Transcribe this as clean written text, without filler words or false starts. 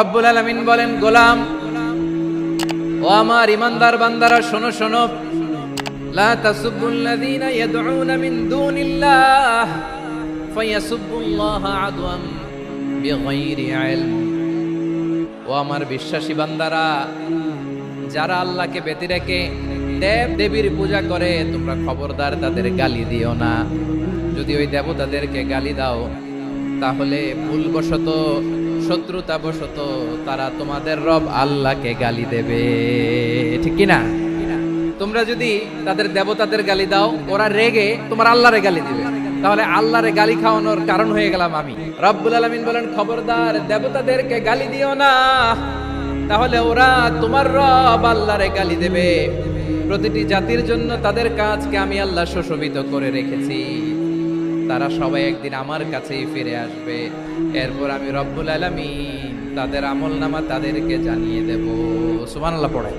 রব্বুল আলামিন বলেন, গোলাম ও আমার ইমানদার বান্দারা, শোনো শোনো, লা তাসুবুল্লাযীনা ইয়াদউনা মিন দুনিল্লাহ ফায়াসুবুল্লাহা আদওয়ান বিগাইরি ইলম। ও আমার বিশ্বাসী বান্দারা, যারা আল্লাহকে ব্যতি রেখে দেব দেবীর পূজা করে, তোমরা খবরদার তাদের গালি দিও না। যদি ওই দেবতাদেরকে গালি দাও, তাহলে ভুলবশত, শত্রুতাবশত তারা তোমাদের রব আল্লাহকে গালি দেবে, ঠিক কি না? তোমরা যদি তাদের দেবতাদের গালি দাও, ওরা রেগে তোমার আল্লাহরে গালি দিবে, তাহলে আল্লাহরে গালি খাওয়ানোর কারণ হয়ে গেলাম আমি। রব্বুল আলামিন বলেন, খবরদার দেবতাদেরকে গালি দিও না, তাহলে ওরা তোমার রব আল্লাহরে গালি দেবে। প্রতিটি জাতির জন্য তাদের কাজকে আমি আল্লাহ সুশোভিত করে রেখেছি, তারা সবাই একদিন আমার কাছেই ফিরে আসবে। এরপর আমি রব্বুল আলামিন তাদের আমলনামা তাদেরকে জানিয়ে দেব। সুবহানাল্লাহ পড়ে।